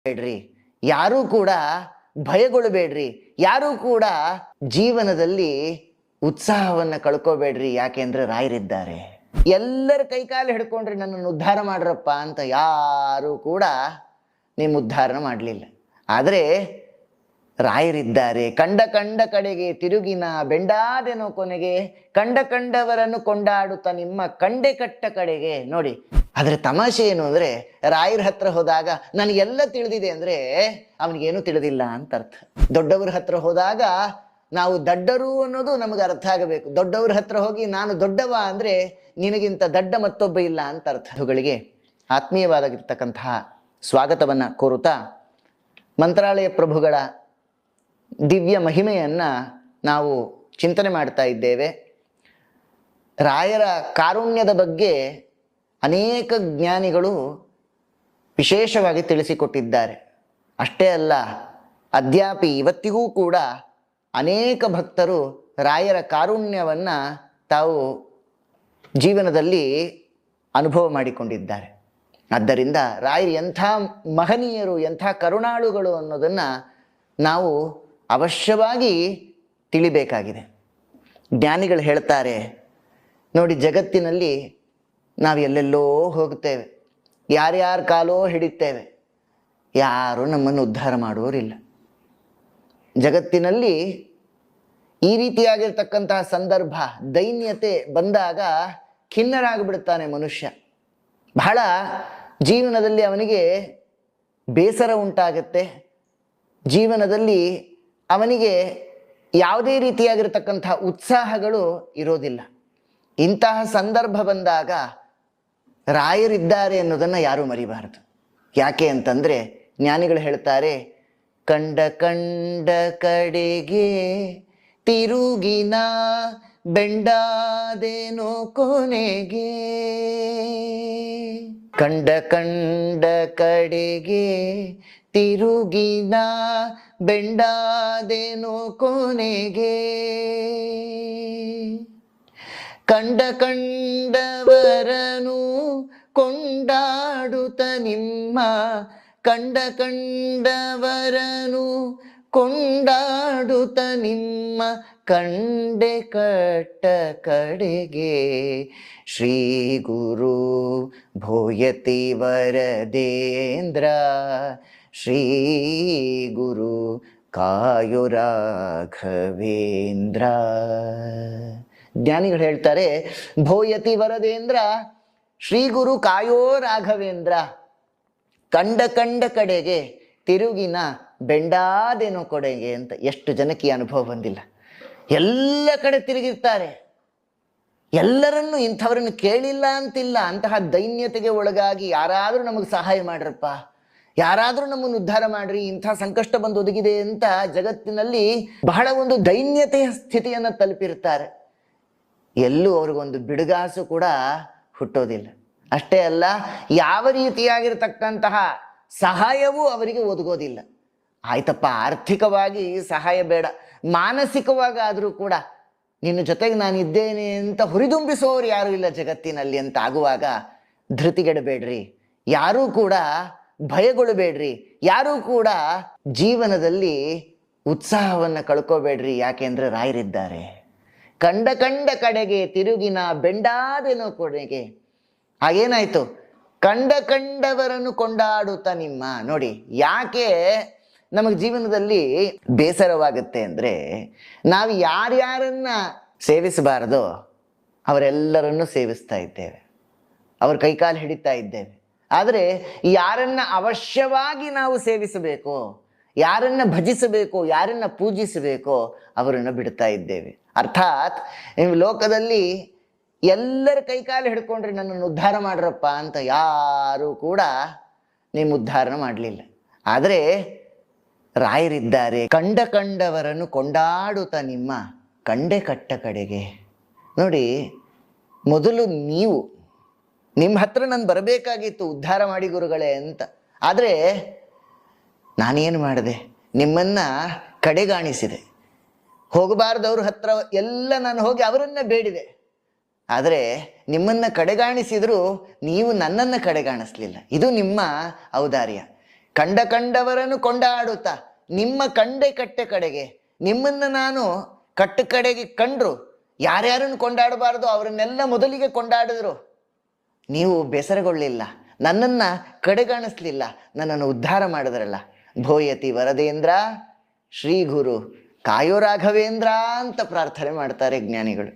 ಬೇಡ್ರಿ, ಯಾರೂ ಕೂಡ ಭಯಗೊಳ್ಳಬೇಡ್ರಿ, ಯಾರೂ ಕೂಡ ಜೀವನದಲ್ಲಿ ಉತ್ಸಾಹವನ್ನು ಕಳ್ಕೋಬೇಡ್ರಿ. ಯಾಕೆಂದ್ರೆ ರಾಯರಿದ್ದಾರೆ. ಎಲ್ಲರ ಕೈಕಾಲು ಹಿಡ್ಕೊಂಡ್ರಿ ನನ್ನನ್ನು ಉದ್ಧಾರ ಮಾಡ್ರಪ್ಪ ಅಂತ ಯಾರೂ ಕೂಡ ನಿಮ್ಮ ಉದ್ಧಾರ ಮಾಡಲಿಲ್ಲ. ಆದರೆ ರಾಯರಿದ್ದಾರೆ. ಕಂಡ ಕಂಡ ಕಡೆಗೆ ತಿರುಗಿನ ಬೆಂಡಾದೆನೋ ಕೊನೆಗೆ, ಕಂಡ ಕಂಡವರನ್ನು ಕೊಂಡಾಡುತ್ತಾ ನಿಮ್ಮ ಕಂಡೆ ಕಟ್ಟ ಕಡೆಗೆ. ನೋಡಿ, ಆದರೆ ತಮಾಷೆ ಏನು ಅಂದರೆ, ರಾಯರ ಹತ್ರ ಹೋದಾಗ ನನಗೆಲ್ಲ ತಿಳಿದಿದೆ ಅಂದರೆ ಅವನಿಗೇನು ತಿಳಿದಿಲ್ಲ ಅಂತ ಅರ್ಥ. ದೊಡ್ಡವ್ರ ಹತ್ರ ಹೋದಾಗ ನಾವು ದಡ್ಡರು ಅನ್ನೋದು ನಮಗೆ ಅರ್ಥ ಆಗಬೇಕು. ದೊಡ್ಡವ್ರ ಹತ್ರ ಹೋಗಿ ನಾನು ದೊಡ್ಡವ ಅಂದರೆ ನಿನಗಿಂತ ದಡ್ಡ ಮತ್ತೊಬ್ಬ ಇಲ್ಲ ಅಂತ ಅರ್ಥ. ಅವುಗಳಿಗೆ ಆತ್ಮೀಯವಾಗಿರ್ತಕ್ಕಂತಹ ಸ್ವಾಗತವನ್ನು ಕೋರುತ್ತಾ ಮಂತ್ರಾಲಯ ಪ್ರಭುಗಳ ದಿವ್ಯ ಮಹಿಮೆಯನ್ನು ನಾವು ಚಿಂತನೆ ಮಾಡ್ತಾ ಇದ್ದೇವೆ. ರಾಯರ ಕಾರುಣ್ಯದ ಬಗ್ಗೆ ಅನೇಕ ಜ್ಞಾನಿಗಳು ವಿಶೇಷವಾಗಿ ತಿಳಿಸಿಕೊಟ್ಟಿದ್ದಾರೆ. ಅಷ್ಟೇ ಅಲ್ಲ, ಅದ್ಯಾಪಿ ಇವತ್ತಿಗೂ ಕೂಡ ಅನೇಕ ಭಕ್ತರು ರಾಯರ ಕಾರುಣ್ಯವನ್ನು ತಾವು ಜೀವನದಲ್ಲಿ ಅನುಭವ ಮಾಡಿಕೊಂಡಿದ್ದಾರೆ. ಆದ್ದರಿಂದ ರಾಯರು ಎಂಥ ಮಹನೀಯರು, ಎಂಥ ಕರುಣಾಳುಗಳು ಅನ್ನೋದನ್ನು ನಾವು ಅವಶ್ಯವಾಗಿ ತಿಳಿಬೇಕಾಗಿದೆ. ಜ್ಞಾನಿಗಳು ಹೇಳ್ತಾರೆ ನೋಡಿ, ಜಗತ್ತಿನಲ್ಲಿ ನಾವು ಎಲ್ಲೆಲ್ಲೋ ಹೋಗ್ತೇವೆ, ಯಾರ್ಯಾರ ಕಾಲೋ ಹಿಡಿತೇವೆ, ಯಾರೂ ನಮ್ಮನ್ನು ಉದ್ಧಾರ ಮಾಡುವವರಿಲ್ಲ. ಜಗತ್ತಿನಲ್ಲಿ ಈ ರೀತಿಯಾಗಿರ್ತಕ್ಕಂತಹ ಸಂದರ್ಭ, ದೈನ್ಯತೆ ಬಂದಾಗ ಖಿನ್ನರಾಗಿಬಿಡ್ತಾನೆ ಮನುಷ್ಯ. ಬಹಳ ಜೀವನದಲ್ಲಿ ಅವನಿಗೆ ಬೇಸರ ಉಂಟಾಗತ್ತೆ. ಜೀವನದಲ್ಲಿ ಅವನಿಗೆ ಯಾವುದೇ ರೀತಿಯಾಗಿರ್ತಕ್ಕಂತಹ ಉತ್ಸಾಹಗಳು ಇರೋದಿಲ್ಲ. ಇಂತಹ ಸಂದರ್ಭ ಬಂದಾಗ ರಾಯರಿದ್ದಾರೆ ಅನ್ನೋದನ್ನು ಯಾರೂ ಮರಿಬಾರದು. ಯಾಕೆ ಅಂತಂದರೆ ಜ್ಞಾನಿಗಳು ಹೇಳ್ತಾರೆ, ಕಂಡ ಕಂಡ ಕಡೆಗೆ ತಿರುಗಿನ ಬೆಂಡಾದೇನೋ ಕೊನೆಗೆ, ಕಂಡ ಕಂಡ ಕಡೆಗೆ ತಿರುಗಿನ ಬೆಂಡಾದೇನೋ ಕೊನೆಗೆ, ಕಂಡ ಕಂಡವರನು ಕೊಂಡಾಡುತ್ತ ನಿಮ್ಮ, ಕಂಡ ಕಂಡವರನು ಕೊಂಡಾಡುತ್ತ ನಿಮ್ಮ ಕಂಡೆ ಕಟ್ಟ ಕಡೆಗೆ, ಶ್ರೀ ಗುರು ಭೂಯತಿ ವರದೇಂದ್ರ, ಶ್ರೀ ಗುರು ಕಾಯೋ ರಾಘವೇಂದ್ರ. ಜ್ಞಾನಿಗಳು ಹೇಳ್ತಾರೆ, ಭೋಯತಿ ವರದೇಂದ್ರ ಶ್ರೀ ಗುರು ಕಾಯೋ ರಾಘವೇಂದ್ರ, ಕಂಡ ಕಂಡ ಕಡೆಗೆ ತಿರುಗಿನ ಬೆಂಡಾದೇನೋ ಕೊಡೆಗೆ ಅಂತ. ಎಷ್ಟು ಜನಕ್ಕೆ ಈ ಅನುಭವ ಬಂದಿಲ್ಲ? ಎಲ್ಲ ಕಡೆ ತಿರುಗಿರ್ತಾರೆ, ಎಲ್ಲರನ್ನು ಇಂಥವ್ರನ್ನು ಕೇಳಿಲ್ಲ ಅಂತಿಲ್ಲ. ಅಂತಹ ದೈನ್ಯತೆಗೆ ಒಳಗಾಗಿ ಯಾರಾದರೂ ನಮಗೆ ಸಹಾಯ ಮಾಡ್ರಪ್ಪ, ಯಾರಾದರೂ ನಮ್ಮನ್ನು ಉದ್ಧಾರ ಮಾಡ್ರಿ, ಇಂಥ ಸಂಕಷ್ಟ ಬಂದು ಒದಗಿದೆ ಅಂತ ಜಗತ್ತಿನಲ್ಲಿ ಬಹಳ ಒಂದು ದೈನ್ಯತೆಯ ಸ್ಥಿತಿಯನ್ನು ತಲುಪಿರ್ತಾರೆ. ಎಲ್ಲೂ ಅವ್ರಿಗೊಂದು ಬಿಡುಗಾಸು ಕೂಡ ಹುಟ್ಟೋದಿಲ್ಲ. ಅಷ್ಟೇ ಅಲ್ಲ, ಯಾವ ರೀತಿಯಾಗಿರ್ತಕ್ಕಂತಹ ಸಹಾಯವೂ ಅವರಿಗೆ ಒದಗೋದಿಲ್ಲ. ಆಯ್ತಪ್ಪ, ಆರ್ಥಿಕವಾಗಿ ಸಹಾಯ ಬೇಡ, ಮಾನಸಿಕವಾಗಾದರೂ ಕೂಡ ನಿನ್ನ ಜೊತೆಗೆ ನಾನಿದ್ದೇನೆ ಅಂತ ಹುರಿದುಂಬಿಸೋರು ಯಾರೂ ಇಲ್ಲ ಜಗತ್ತಿನಲ್ಲಿ ಅಂತ ಆಗುವಾಗ ಧೃತಿಗೆಡಬೇಡ್ರಿ, ಯಾರೂ ಕೂಡ ಭಯಗೊಳ್ಳಬೇಡ್ರಿ, ಯಾರೂ ಕೂಡ ಜೀವನದಲ್ಲಿ ಉತ್ಸಾಹವನ್ನು ಕಳ್ಕೋಬೇಡ್ರಿ. ಯಾಕೆಂದ್ರೆ ರಾಯರಿದ್ದಾರೆ. ಕಂಡ ಕಂಡ ಕಡೆಗೆ ತಿರುಗಿನ ಬೆಂಡಾದೆನೋ ಕೊನೆಗೆ. ಹಾಗೇನಾಯ್ತು? ಕಂಡ ಕಂಡವರನ್ನು ಕೊಂಡಾಡುತ್ತಾ ನಿಮ್ಮ. ನೋಡಿ, ಯಾಕೆ ನಮಗೆ ಜೀವನದಲ್ಲಿ ಬೇಸರವಾಗುತ್ತೆ ಅಂದರೆ, ನಾವು ಯಾರ್ಯಾರನ್ನ ಸೇವಿಸಬಾರದೋ ಅವರೆಲ್ಲರನ್ನು ಸೇವಿಸ್ತಾ ಇದ್ದೇವೆ, ಅವ್ರ ಕೈಕಾಲು ಹಿಡಿತಾ ಇದ್ದೇವೆ. ಆದರೆ ಯಾರನ್ನ ಅವಶ್ಯವಾಗಿ ನಾವು ಸೇವಿಸಬೇಕೋ, ಯಾರನ್ನ ಭಜಿಸಬೇಕೋ, ಯಾರನ್ನ ಪೂಜಿಸಬೇಕೋ ಅವರನ್ನು ಬಿಡ್ತಾ ಇದ್ದೇವೆ. ಅರ್ಥಾತ್ ನೀವು ಲೋಕದಲ್ಲಿ ಎಲ್ಲರ ಕೈಕಾಲು ಹಿಡ್ಕೊಂಡ್ರಿ ನನ್ನನ್ನು ಉದ್ಧಾರ ಮಾಡ್ರಪ್ಪ ಅಂತ ಯಾರೂ ಕೂಡ ನಿಮ್ಮ ಉದ್ಧಾರ ಮಾಡಲಿಲ್ಲ. ಆದರೆ ರಾಯರಿದ್ದಾರೆ. ಕಂಡ ಕಂಡವರನ್ನು ಕೊಂಡಾಡುತ್ತಾ ನಿಮ್ಮ ಕಂಡೆ ಕಟ್ಟ ಕಡೆಗೆ. ನೋಡಿ, ಮೊದಲು ನಿಮ್ಮ ಹತ್ರ ನಾನು ಬರಬೇಕಾಗಿತ್ತು ಉದ್ಧಾರ ಮಾಡಿ ಗುರುಗಳೇ ಅಂತ. ಆದರೆ ನಾನೇನು ಮಾಡಿದೆ? ನಿಮ್ಮನ್ನು ಕಡೆಗಾಣಿಸಿದೆ. ಹೋಗಬಾರ್ದವ್ರ ಹತ್ರ ಎಲ್ಲ ನಾನು ಹೋಗಿ ಅವರನ್ನು ಬೇಡಿದೆ. ಆದರೆ ನಿಮ್ಮನ್ನು ಕಡೆಗಾಣಿಸಿದರೂ ನೀವು ನನ್ನನ್ನು ಕಡೆಗಾಣಿಸ್ಲಿಲ್ಲ. ಇದು ನಿಮ್ಮ ಔದಾರ್ಯ. ಕಂಡವರನ್ನು ಕೊಂಡಾಡುತ್ತಾ ನಿಮ್ಮ ಕಂಡೆ ಕಟ್ಟೆ ಕಡೆಗೆ, ನಿಮ್ಮನ್ನು ನಾನು ಕಟ್ಟು ಕಡೆಗೆ ಕಂಡ್ರು ಯಾರ್ಯಾರನ್ನು ಕೊಂಡಾಡಬಾರ್ದು ಅವರನ್ನೆಲ್ಲ ಮೊದಲಿಗೆ ಕೊಂಡಾಡಿದ್ರು. ನೀವು ಬೇಸರಗೊಳ್ಳಿಲ್ಲ, ನನ್ನನ್ನು ಕಡೆಗಾಣಿಸ್ಲಿಲ್ಲ, ನನ್ನನ್ನು ಉದ್ಧಾರ ಮಾಡಿದ್ರಲ್ಲ. ಭೋಯತಿ ವರದೇಂದ್ರ ಶ್ರೀ ಗುರು ಕಾಯೋ ರಾಘವೇಂದ್ರ ಅಂತ ಪ್ರಾರ್ಥನೆ ಮಾಡ್ತಾರೆ ಜ್ಞಾನಿಗಳು.